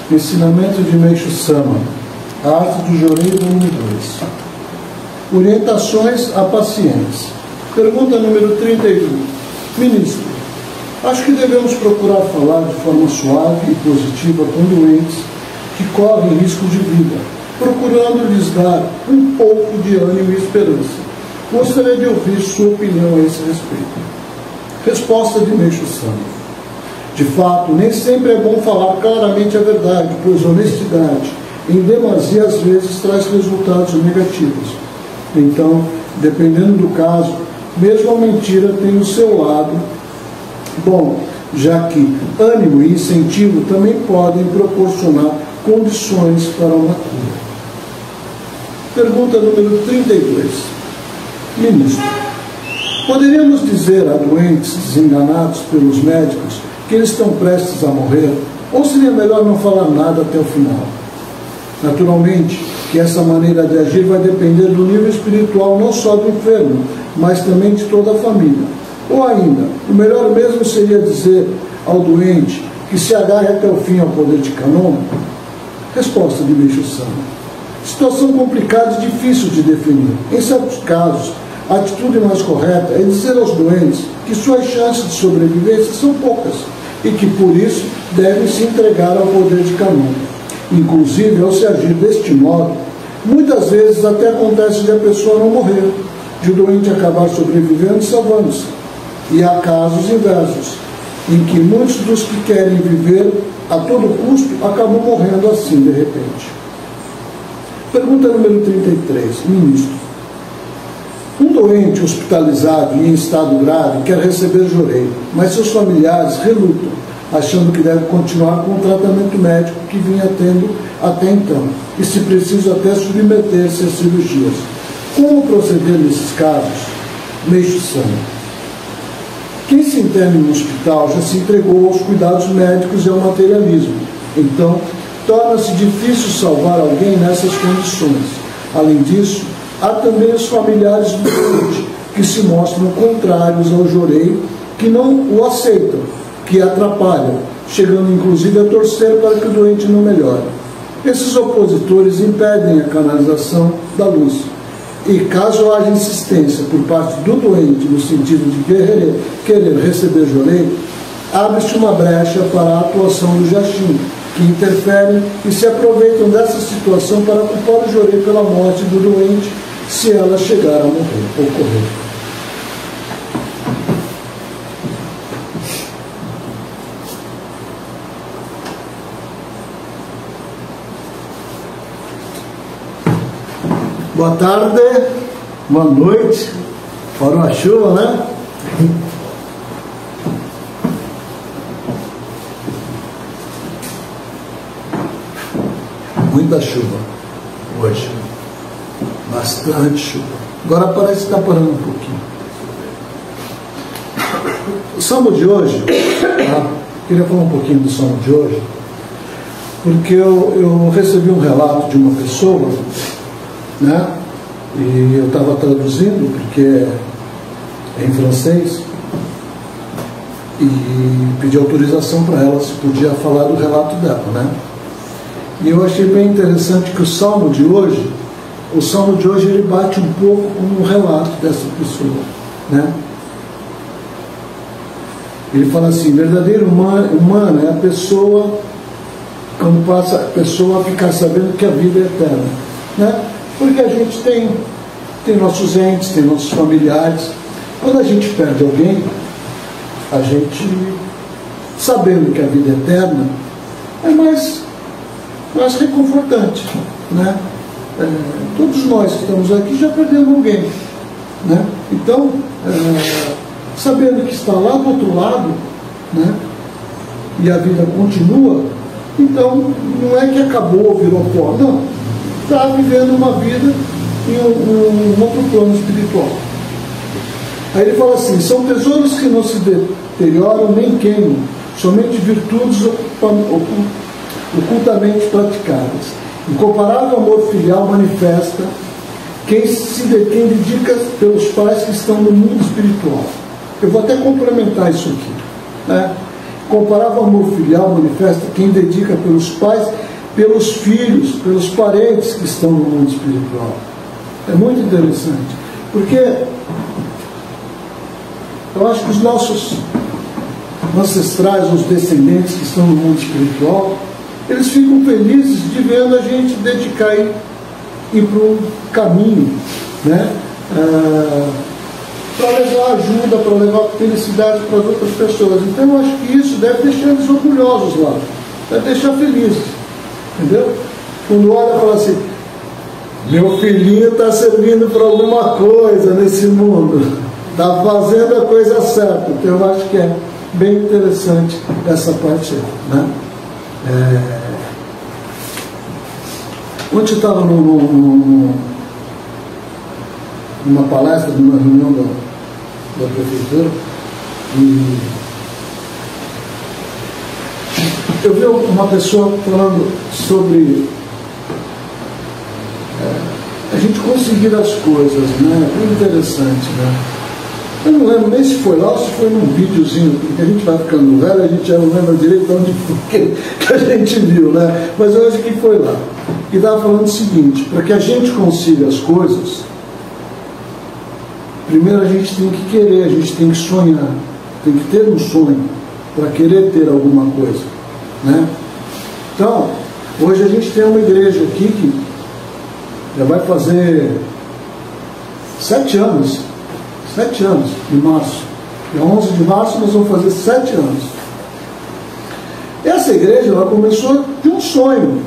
Ensinamento de Meixo Sama, a arte do Jorei, volume 2. Orientações a pacientes. Pergunta número 31. Ministro, acho que devemos procurar falar de forma suave e positiva com doentes que correm risco de vida, procurando lhes dar um pouco de ânimo e esperança. Gostaria de ouvir sua opinião a esse respeito. Resposta de Meixo Sama. De fato, nem sempre é bom falar claramente a verdade, pois honestidade, em demasia, às vezes, traz resultados negativos. Então, dependendo do caso, mesmo a mentira tem o seu lado bom, já que ânimo e incentivo também podem proporcionar condições para uma cura. Pergunta número 32. Ministro, poderíamos dizer a doentes desenganados pelos médicos que eles estão prestes a morrer, ou seria melhor não falar nada até o final? Naturalmente que essa maneira de agir vai depender do nível espiritual não só do enfermo, mas também de toda a família. Ou ainda, o melhor mesmo seria dizer ao doente que se agarre até o fim ao poder de Kanon? Resposta de Meixo Sama. Situação complicada e difícil de definir. Em certos casos, a atitude mais correta é dizer aos doentes que suas chances de sobrevivência são poucas e que, por isso, devem se entregar ao poder de Kanon. Inclusive, ao se agir deste modo, muitas vezes até acontece de a pessoa não morrer, de o doente acabar sobrevivendo e salvando-se. E há casos inversos, em que muitos dos que querem viver a todo custo acabam morrendo assim, de repente. Pergunta número 33. Ministro, um doente hospitalizado e em estado grave quer receber Jorei, mas seus familiares relutam, achando que deve continuar com o tratamento médico que vinha tendo até então, e se preciso até submeter-se a cirurgias. Como proceder nesses casos? Meixo Sama. Quem se interna no hospital já se entregou aos cuidados médicos e ao materialismo. Então, torna-se difícil salvar alguém nessas condições. Além disso, há também os familiares do doente, que se mostram contrários ao Jorei, que não o aceitam, que atrapalham, chegando inclusive a torcer para que o doente não melhore. Esses opositores impedem a canalização da luz. E caso haja insistência por parte do doente no sentido de querer receber Jorei, abre-se uma brecha para a atuação do Jashin, que interferem e se aproveitam dessa situação para culpar o Jorei pela morte do doente, se ela chegar a ocorrer. Boa tarde, boa noite, fora uma chuva, né? Muita chuva hoje, bastante chuva. Agora parece que está parando um pouquinho. O salmo de hoje, queria falar um pouquinho do salmo de hoje, porque eu recebi um relato de uma pessoa, né? E eu estava traduzindo, porque é em francês, e pedi autorização para ela se podia falar do relato dela, né? E eu achei bem interessante que o salmo de hoje ele bate um pouco com o relato dessa pessoa, né? Ele fala assim: verdadeiro humano é a pessoa, quando passa a pessoa a ficar sabendo que a vida é eterna, né? Porque a gente tem nossos entes, tem nossos familiares. Quando a gente perde alguém, a gente, sabendo que a vida é eterna, é mais reconfortante, né? Todos nós que estamos aqui já perdemos alguém, né? Então, sabendo que está lá do outro lado, né? E a vida continua, então não é que acabou, virou pó, não. Está vivendo uma vida em um outro plano espiritual. Aí ele fala assim: são tesouros que não se deterioram nem queimam, somente virtudes ocultamente praticadas. Incomparável amor filial manifesta quem dedica pelos pais que estão no mundo espiritual. Eu vou até complementar isso aqui, né? Comparava o amor filial, manifesta quem dedica pelos pais, pelos filhos, pelos parentes que estão no mundo espiritual. É muito interessante, porque eu acho que os nossos ancestrais, os descendentes que estão no mundo espiritual, eles ficam felizes de vendo a gente dedicar e ir para um caminho, né? Para levar ajuda, para levar felicidade para as outras pessoas. Então eu acho que isso deve deixar eles orgulhosos lá, deve deixar felizes, entendeu? Quando olha e fala assim, meu filhinho está servindo para alguma coisa nesse mundo, está fazendo a coisa certa. Então eu acho que é bem interessante essa parte, né? Ontem eu estava numa palestra, numa reunião da prefeitura, e eu vi uma pessoa falando sobre a gente conseguir as coisas, né? Muito interessante, né? Eu não lembro nem se foi lá ou se foi num videozinho, porque a gente vai ficando velho, a gente já não lembra direito de onde foi que a gente viu, né? Mas eu acho que foi lá. E estava falando o seguinte, para que a gente consiga as coisas, primeiro a gente tem que querer, a gente tem que sonhar, tem que ter um sonho para querer ter alguma coisa, né? Então, hoje a gente tem uma igreja aqui que já vai fazer 7 anos, em março. Dia 11 de março nós vamos fazer 7 anos. Essa igreja, ela começou de um sonho.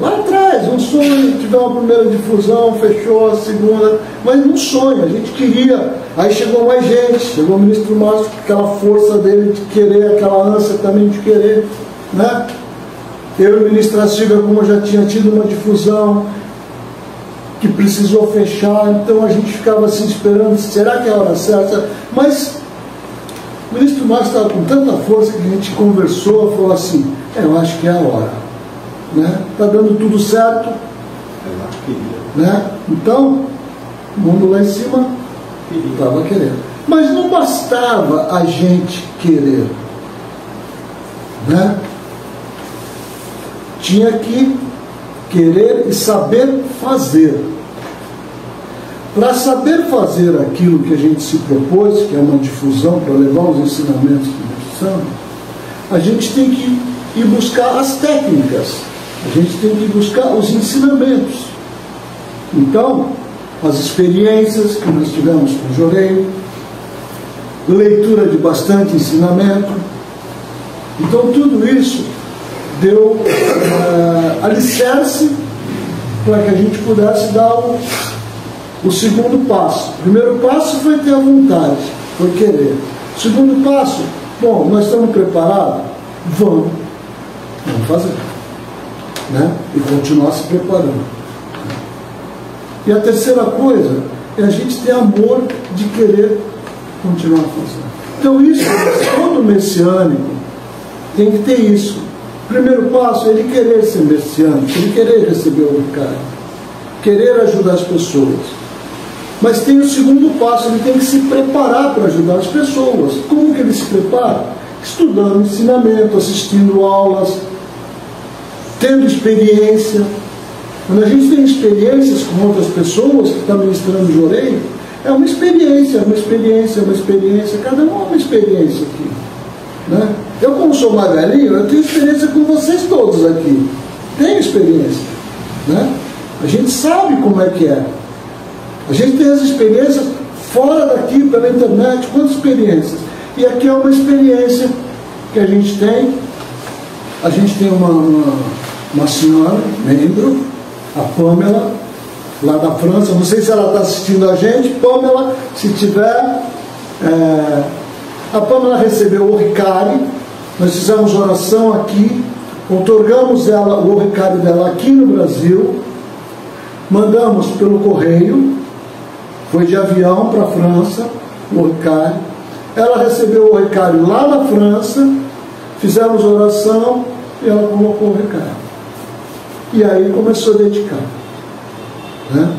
Lá atrás, um sonho, tivemos uma primeira difusão, fechou a segunda, mas um sonho, a gente queria. Aí chegou mais gente, chegou o ministro Márcio, com aquela força dele de querer, aquela ânsia também de querer, né? Eu e o ministro Silvia, como já tinha tido uma difusão, que precisou fechar, então a gente ficava assim esperando, será que é a hora certa? Mas o ministro Márcio estava com tanta força que a gente conversou, falou assim, eu acho que é a hora, né? Está dando tudo certo, né? Então o mundo lá em cima estava querendo, mas não bastava a gente querer, né? Tinha que querer e saber fazer. Para saber fazer aquilo que a gente se propôs, que é uma difusão para levar os ensinamentos que nós precisamos, a gente tem que ir buscar as técnicas, a gente tem que buscar os ensinamentos. Então, as experiências que nós tivemos com o Jorei, leitura de bastante ensinamento, então tudo isso deu alicerce para que a gente pudesse dar o segundo passo. O primeiro passo foi ter a vontade, foi querer. O segundo passo, bom, nós estamos preparados? Vamos fazer, né? E continuar se preparando. E a terceira coisa é a gente ter amor de querer continuar fazendo. Então isso, todo messiânico tem que ter isso. O primeiro passo é ele querer ser messiânico, ele querer receber o recado, querer ajudar as pessoas. Mas tem o segundo passo, ele tem que se preparar para ajudar as pessoas. Como que ele se prepara? Estudando ensinamento, assistindo aulas, tendo experiência. Quando a gente tem experiências com outras pessoas que estão ministrando Jorei, é uma experiência, cada um é uma experiência aqui, né? Eu, como sou mais velhinho, eu tenho experiência com vocês todos aqui. Tenho experiência, né? A gente sabe como é que é. A gente tem as experiências fora daqui, pela internet, quantas experiências? E aqui é uma experiência que a gente tem. A gente tem uma senhora, membro, a Pamela, lá da França. Não sei se ela está assistindo a gente. Pamela, se tiver... a Pamela recebeu o Ricari. Nós fizemos oração aqui, outorgamos o Ricari dela aqui no Brasil, mandamos pelo correio, foi de avião para a França, o Ricari. Ela recebeu o Ricari lá na França, fizemos oração e ela colocou o Ricari. E aí começou a dedicar, né?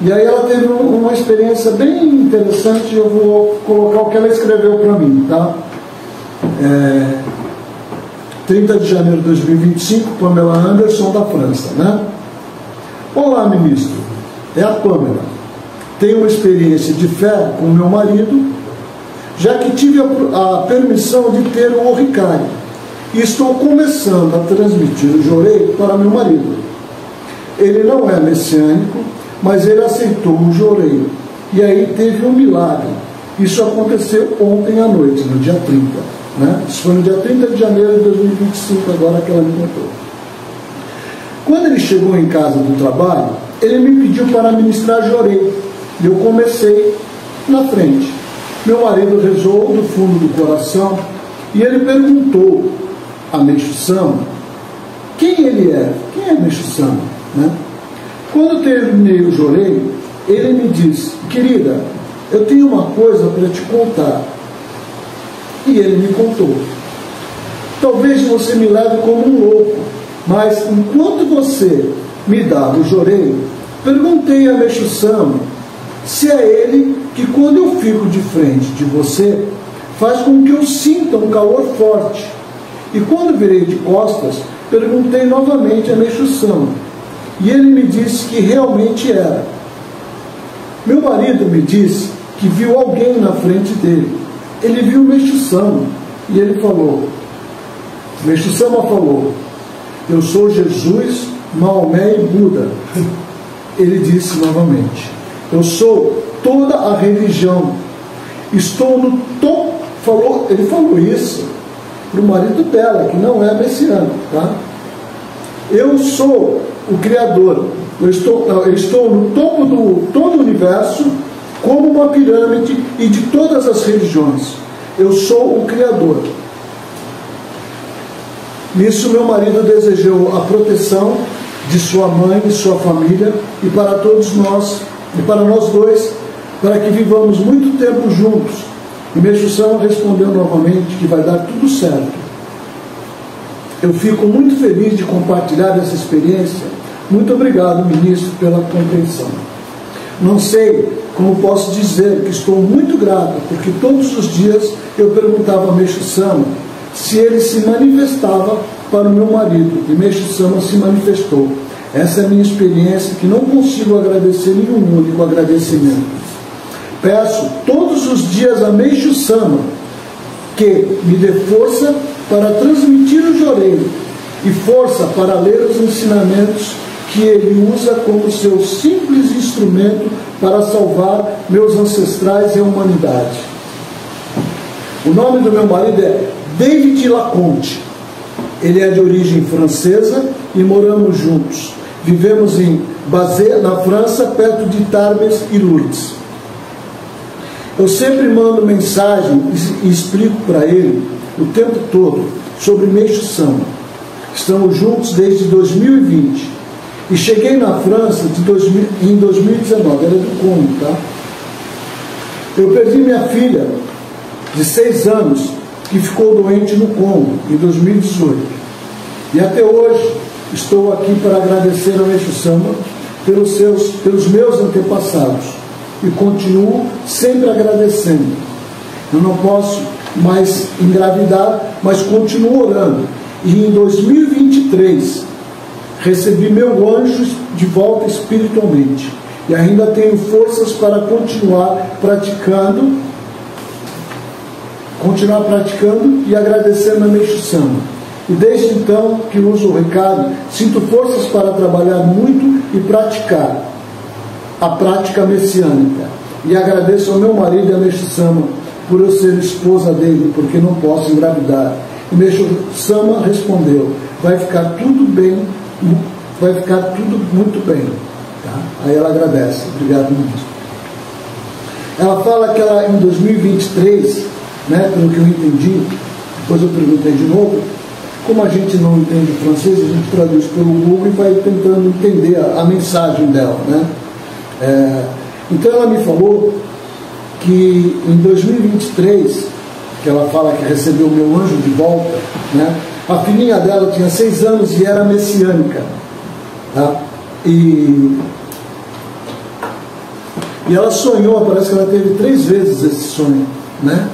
E aí ela teve uma experiência bem interessante, eu vou colocar o que ela escreveu para mim, tá? 30 de janeiro de 2025, Pamela Anderson, da França, né? Olá, ministro, é a Pamela. Tenho uma experiência de fé com meu marido, já que tive a permissão de ter o Ricari, e estou começando a transmitir o Jorei para meu marido. Ele não é messiânico, mas ele aceitou o Jorei, e aí teve um milagre. Isso aconteceu ontem à noite, no dia 30. Né? Isso foi no dia 30 de janeiro de 2025, agora que ela me contou. Quando ele chegou em casa do trabalho, ele me pediu para ministrar Jorei. E eu comecei na frente. Meu marido rezou do fundo do coração e ele perguntou a Meixo Sama quem ele é. Quem é Meixo Sama? Né? Quando terminei o Jorei, ele me disse: querida, eu tenho uma coisa para te contar. E ele me contou. Talvez você me leve como um louco, mas enquanto você me dava o Jorei, perguntei a Meixo Sama se é ele que, quando eu fico de frente de você, faz com que eu sinta um calor forte. E quando virei de costas, perguntei novamente a Meixo Sama, e ele me disse que realmente era. Meu marido me disse que viu alguém na frente dele. Ele viu Meixo Sama e ele falou, Meixo Sama falou: eu sou Jesus, Maomé e Buda. Ele disse novamente: eu sou toda a religião, estou no topo. Ele falou isso para o marido dela, que não é messiânico, tá? Eu sou o Criador, eu estou no topo do todo o universo, como uma pirâmide, e de todas as religiões. Eu sou o Criador. Nisso, meu marido desejou a proteção de sua mãe e sua família, e para todos nós, e para nós dois, para que vivamos muito tempo juntos. E Meixo Sama respondeu novamente que vai dar tudo certo. Eu fico muito feliz de compartilhar essa experiência. Muito obrigado, ministro, pela compreensão. Não sei como posso dizer que estou muito grato, porque todos os dias eu perguntava a Meixo Sama se ele se manifestava para o meu marido, e Meixo Sama se manifestou. Essa é a minha experiência, que não consigo agradecer nenhum único agradecimento. Peço todos os dias a Meixo Sama que me dê força para transmitir o Jorei e força para ler os ensinamentos que ele usa como seu simples instrumento para salvar meus ancestrais e a humanidade. O nome do meu marido é David Laconte. Ele é de origem francesa e moramos juntos. Vivemos em Bazé, na França, perto de Tarbes e Lourdes. Eu sempre mando mensagem e explico para ele o tempo todo sobre Meixo Sama. Estamos juntos desde 2020. E cheguei na França em 2019, era do Congo, tá? Eu perdi minha filha de 6 anos, que ficou doente no Congo, em 2018. E até hoje estou aqui para agradecer ao Meixo Sama pelos meus antepassados. E continuo sempre agradecendo. Eu não posso mais engravidar, mas continuo orando. E em 2023 recebi meu anjo de volta espiritualmente. E ainda tenho forças para continuar praticando e agradecendo a Meixo Sama. E desde então que uso o recado, sinto forças para trabalhar muito e praticar a prática messiânica. E agradeço ao meu marido e a Meixo Sama por eu ser esposa dele, porque não posso engravidar. E Meixo Sama respondeu: vai ficar tudo bem, vai ficar tudo muito bem. Tá? Aí ela agradece. Obrigado, ministro. Ela fala que ela, em 2023, né, pelo que eu entendi, depois eu perguntei de novo, como a gente não entende francês, a gente traduz pelo Google e vai tentando entender a mensagem dela, né? Então ela me falou que em 2023, que ela fala que recebeu o meu anjo de volta, né? A filhinha dela tinha 6 anos e era messiânica, tá? E E ela sonhou, parece que ela teve 3 vezes esse sonho, né?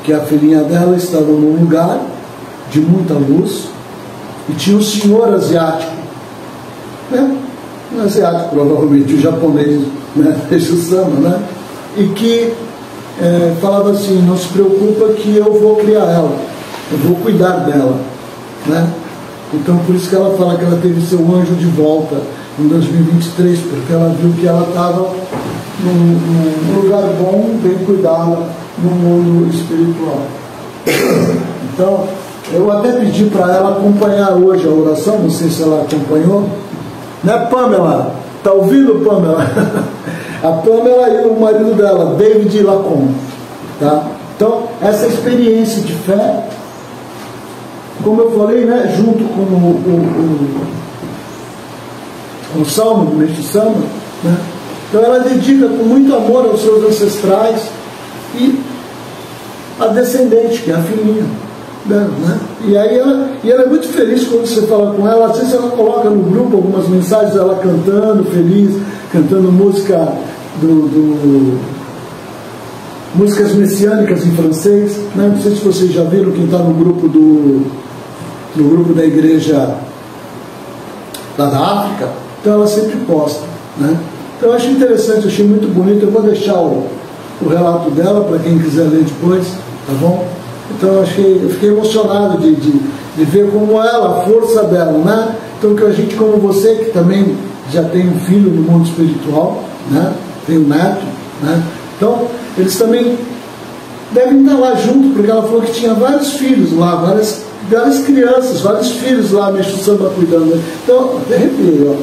Que a filhinha dela estava num lugar de muita luz e tinha um senhor asiático, né? Um asiático, provavelmente, o japonês, né? Meishu-sama, né? E que falava assim: não se preocupa que eu vou criar ela, eu vou cuidar dela, né? Então por isso que ela fala que ela teve seu anjo de volta em 2023, porque ela viu que ela estava num lugar bom, bem cuidada no mundo espiritual. Então eu até pedi para ela acompanhar hoje a oração, não sei se ela acompanhou, né, Pamela? Tá ouvindo, Pamela? A Pamela e o marido dela, David Lacombe, tá? Então, essa experiência de fé, como eu falei, né, junto com o Salmo do Meishu-sama, né? Então ela dedica com muito amor aos seus ancestrais e a descendente, que é a filhinha dela, né? E aí ela é muito feliz quando você fala com ela. Às vezes ela coloca no grupo algumas mensagens, ela cantando, feliz, cantando música músicas messiânicas em francês, né? Não sei se vocês já viram, quem está no grupo da igreja lá da África, então ela sempre posta, né? Então eu acho interessante, eu achei muito bonito. Eu vou deixar o relato dela para quem quiser ler depois, tá bom? Então eu fiquei emocionado de ver como ela, a força dela, né? Então que a gente, como você, que também já tem um filho no mundo espiritual, né? Tem um neto, né? Então eles também devem estar lá junto, porque ela falou que tinha vários filhos lá, várias crianças, vários filhos lá, Meishu-sama cuidando, né? Então, de repente, ó,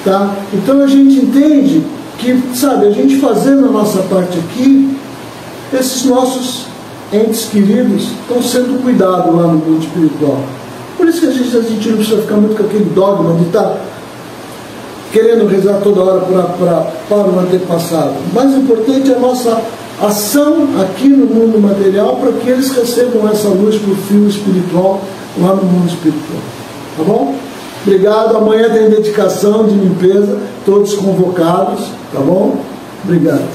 tá? Então a gente entende que, sabe, a gente fazendo a nossa parte aqui, esses nossos entes queridos estão sendo cuidados lá no mundo espiritual. Por isso que a gente não precisa ficar muito com aquele dogma de estar querendo rezar toda hora para o antepassado. O mais importante é a nossa ação aqui no mundo material, para que eles recebam essa luz por fio espiritual lá no mundo espiritual. Tá bom? Obrigado. Amanhã tem dedicação de limpeza, todos convocados. Tá bom? Obrigado.